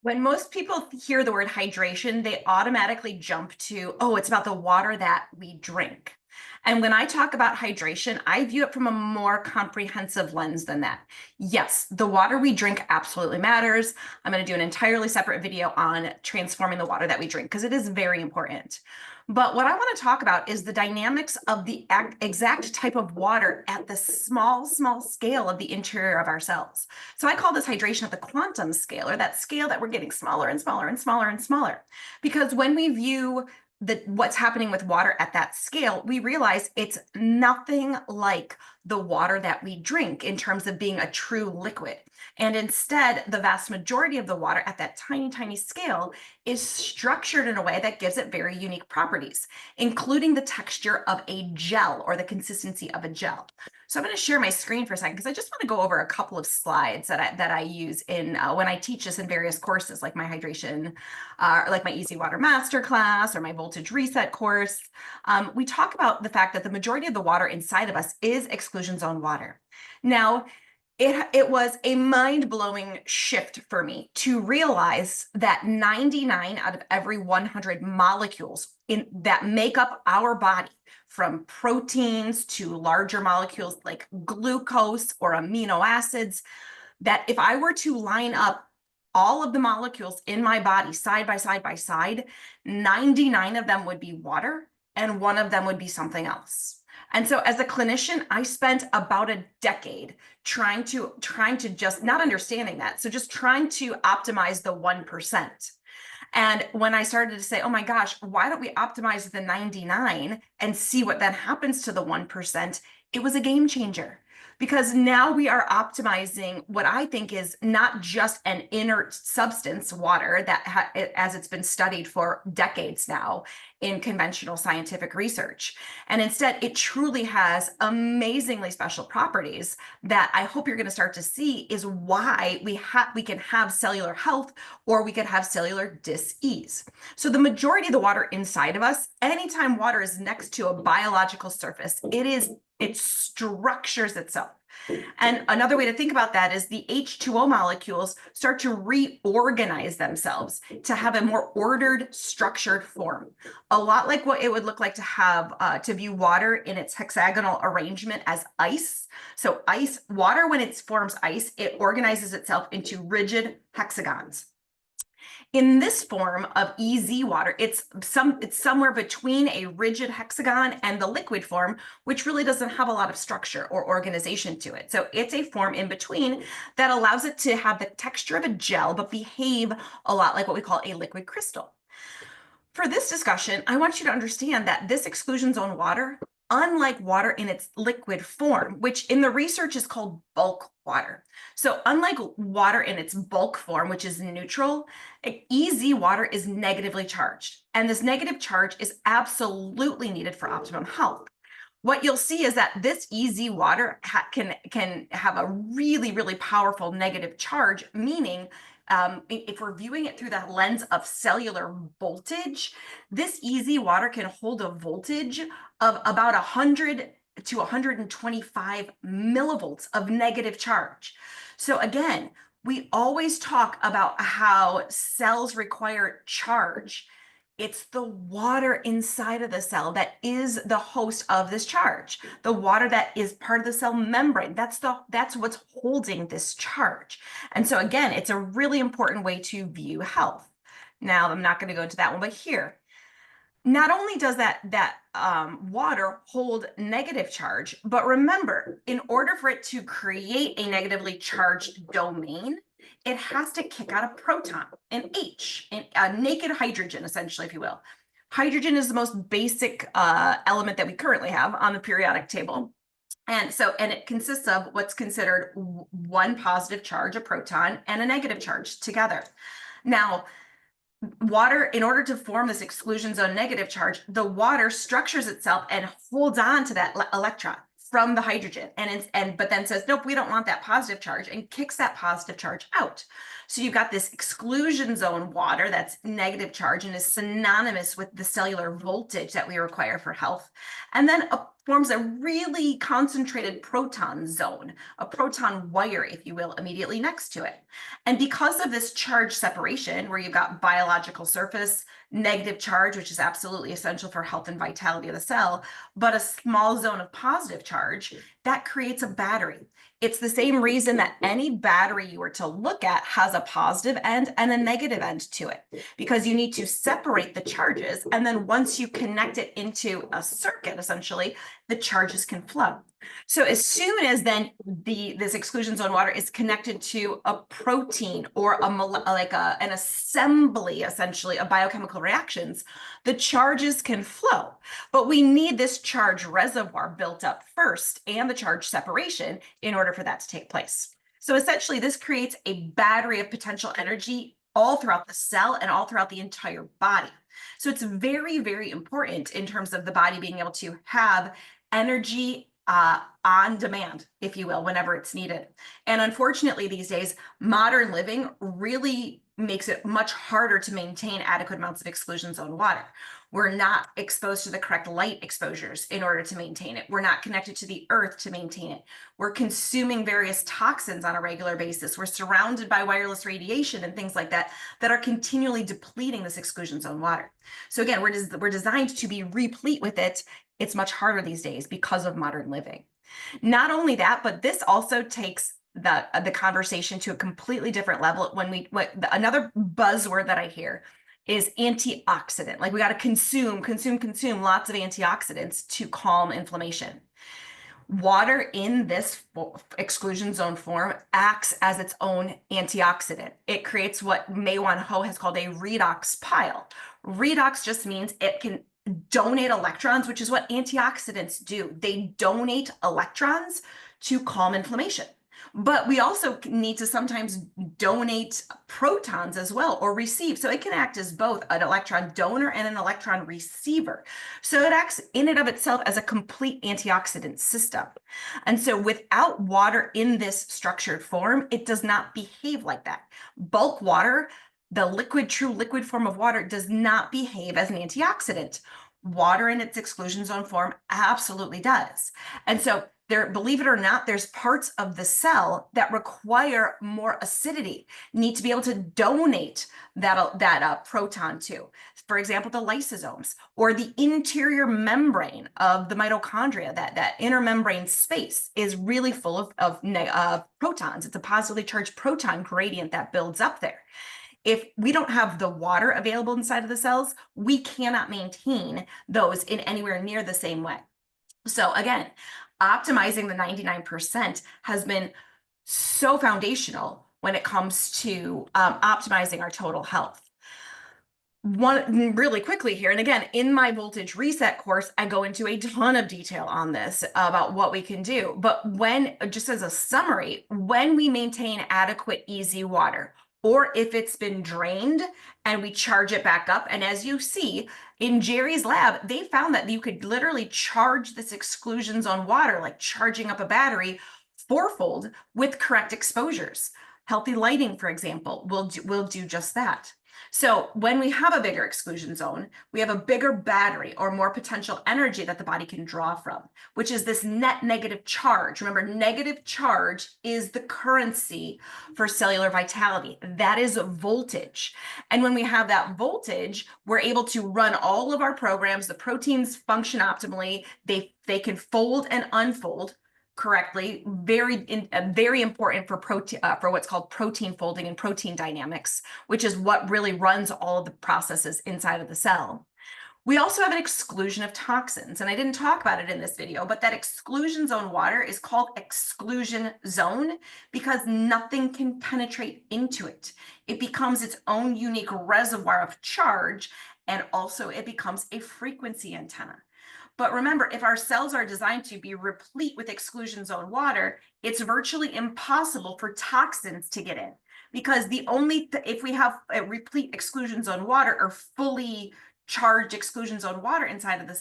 When most people hear the word hydration, they automatically jump to, oh, it's about the water that we drink. And when I talk about hydration, I view it from a more comprehensive lens than that. Yes, the water we drink absolutely matters. I'm going to do an entirely separate video on transforming the water that we drink because it is very important. But what I want to talk about is the dynamics of the exact type of water at the small, small scale of the interior of our cells. So I call this hydration at the quantum scale, or that scale that we're getting smaller and smaller and smaller and smaller. Because when we view what's happening with water at that scale, we realize it's nothing like the water that we drink in terms of being a true liquid. And instead, the vast majority of the water at that tiny, tiny scale is structured in a way that gives it very unique properties, including the texture of a gel or the consistency of a gel. So I'm going to share my screen for a second because I just want to go over a couple of slides that I use in when I teach this in various courses, like my hydration, like my Easy Water Masterclass or my Voltage Reset course. We talk about the fact that the majority of the water inside of us is exclusion zone water. Now, it was a mind-blowing shift for me to realize that 99 out of every 100 molecules that make up our body, from proteins to larger molecules like glucose or amino acids, that if I were to line up all of the molecules in my body side by side by side, 99 of them would be water and one of them would be something else. And so as a clinician, I spent about a decade trying to just not understanding that. So just trying to optimize the 1%. And when I started to say, oh my gosh, why don't we optimize the 99 and see what then happens to the 1%? It was a game changer. Because now we are optimizing what I think is not just an inert substance, water, that as it's been studied for decades now in conventional scientific research. And instead, it truly has amazingly special properties that I hope you're going to start to see is why we can have cellular health or we could have cellular dis-ease. So the majority of the water inside of us, anytime water is next to a biological surface, it structures itself. And another way to think about that is the H2O molecules start to reorganize themselves to have a more ordered, structured form. A lot like what it would look like to have to view water in its hexagonal arrangement as ice. So water, when it forms ice, it organizes itself into rigid hexagons. In this form of EZ water, it's somewhere between a rigid hexagon and the liquid form, which really doesn't have a lot of structure or organization to it. So it's a form in between that allows it to have the texture of a gel, but behave a lot like what we call a liquid crystal. For this discussion, I want you to understand that this exclusion zone water, unlike water in its liquid form, which in the research is called bulk water. So unlike water in its bulk form, which is neutral, EZ water is negatively charged. And this negative charge is absolutely needed for optimum health. What you'll see is that this EZ water can have a really, really powerful negative charge, meaning if we're viewing it through the lens of cellular voltage, this EZ water can hold a voltage of about 100 to 125 millivolts of negative charge. So again, we always talk about how cells require charge. It's the water inside of the cell that is the host of this charge. The water that is part of the cell membrane, that's what's holding this charge. And so again, it's a really important way to view health. Now, I'm not going to go into that one, but here, not only does that water hold negative charge, but remember, in order for it to create a negatively charged domain, it has to kick out a proton, an H, a naked hydrogen, essentially, if you will. Hydrogen is the most basic element that we currently have on the periodic table. And it consists of what's considered one positive charge, a proton, and a negative charge together. Now, water, in order to form this exclusion zone negative charge, the water structures itself and holds on to that electron from the hydrogen but then says, nope, we don't want that positive charge, and kicks that positive charge out. So you've got this exclusion zone water that's negative charge and is synonymous with the cellular voltage that we require for health. And then forms a really concentrated proton zone, a proton wire, if you will, immediately next to it. And because of this charge separation, where you've got biological surface, negative charge, which is absolutely essential for health and vitality of the cell, but a small zone of positive charge, that creates a battery. It's the same reason that any battery you were to look at has a positive end and a negative end to it, because you need to separate the charges. And then once you connect it into a circuit, essentially, the charges can flow. So as soon as then this exclusion zone water is connected to a protein or an assembly, essentially, of biochemical reactions, the charges can flow. But we need this charge reservoir built up first and the charge separation in order for that to take place. So essentially, this creates a battery of potential energy all throughout the cell and all throughout the entire body. So it's very, very important in terms of the body being able to have energy on demand, if you will, whenever it's needed. And unfortunately, these days, modern living really makes it much harder to maintain adequate amounts of exclusion zone water. We're not exposed to the correct light exposures in order to maintain it. We're not connected to the earth to maintain it. We're consuming various toxins on a regular basis. We're surrounded by wireless radiation and things like that that are continually depleting this exclusion zone water. So again, we're designed to be replete with it. It's much harder these days because of modern living. Not only that, but this also takes the conversation to a completely different level. Another buzzword that I hear is antioxidant. Like, we got to consume lots of antioxidants to calm inflammation. Water in this exclusion zone form acts as its own antioxidant. It creates what Mae-Wan Ho has called a redox pile. Redox just means it can donate electrons, which is what antioxidants do. They donate electrons to calm inflammation. But we also need to sometimes donate protons as well, or receive. So it can act as both an electron donor and an electron receiver. So it acts in and of itself as a complete antioxidant system. And so without water in this structured form, it does not behave like that. Bulk water, the true liquid form of water, does not behave as an antioxidant. Water in its exclusion zone form absolutely does. And so believe it or not, there's parts of the cell that require more acidity, need to be able to donate that proton to. For example, the lysosomes, or the interior membrane of the mitochondria. That inner membrane space is really full of protons. It's a positively charged proton gradient that builds up there. If we don't have the water available inside of the cells, we cannot maintain those in anywhere near the same way. So again, optimizing the 99% has been so foundational when it comes to optimizing our total health. One really quickly here, and again, in my voltage reset course, I go into a ton of detail on this about what we can do. But just as a summary, when we maintain adequate, easy water, or if it's been drained and we charge it back up. And as you see in Jerry's lab, they found that you could literally charge this exclusion zone water, like charging up a battery, fourfold with correct exposures. Healthy lighting, for example, will do just that. So when we have a bigger exclusion zone, we have a bigger battery or more potential energy that the body can draw from, which is this net negative charge. Remember, negative charge is the currency for cellular vitality. That is voltage. And when we have that voltage, we're able to run all of our programs. The proteins function optimally. They can fold and unfold correctly. Very important for what's called protein folding and protein dynamics, which is what really runs all of the processes inside of the cell. We also have an exclusion of toxins, and I didn't talk about it in this video, but that exclusion zone water is called exclusion zone because nothing can penetrate into it. It becomes its own unique reservoir of charge, and also it becomes a frequency antenna. But remember, if our cells are designed to be replete with exclusion zone water, it's virtually impossible for toxins to get in, because if we have a replete exclusion zone water or fully charged exclusion zone water inside of the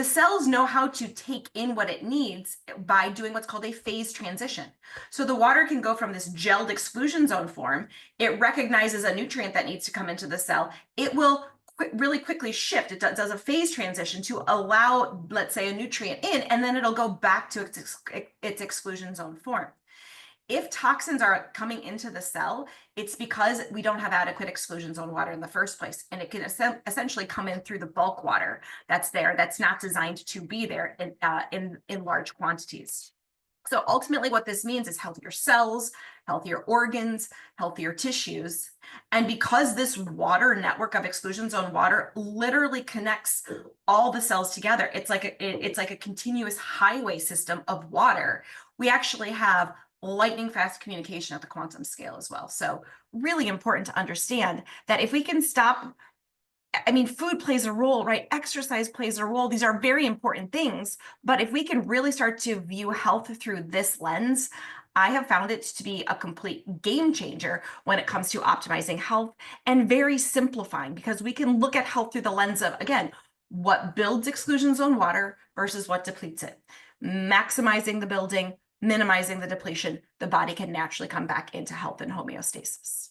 cells know how to take in what it needs by doing what's called a phase transition. So the water can go from this gelled exclusion zone form. It recognizes a nutrient that needs to come into the cell. It will really quickly shift. It does a phase transition to allow, let's say, a nutrient in, and then it'll go back to its exclusion zone form. If toxins are coming into the cell, it's because we don't have adequate exclusion zone water in the first place. And it can essentially come in through the bulk water that's there, that's not designed to be there in large quantities. So ultimately what this means is healthier cells, healthier organs, healthier tissues. And because this water network of exclusion zone water literally connects all the cells together, it's like a continuous highway system of water. We actually have lightning fast communication at the quantum scale as well. So really important to understand that if we can stop, I mean, food plays a role, right? Exercise plays a role. These are very important things. But if we can really start to view health through this lens, I have found it to be a complete game changer when it comes to optimizing health, and very simplifying, because we can look at health through the lens of, again, what builds exclusion zone water versus what depletes it. Maximizing the building, minimizing the depletion, the body can naturally come back into health and homeostasis.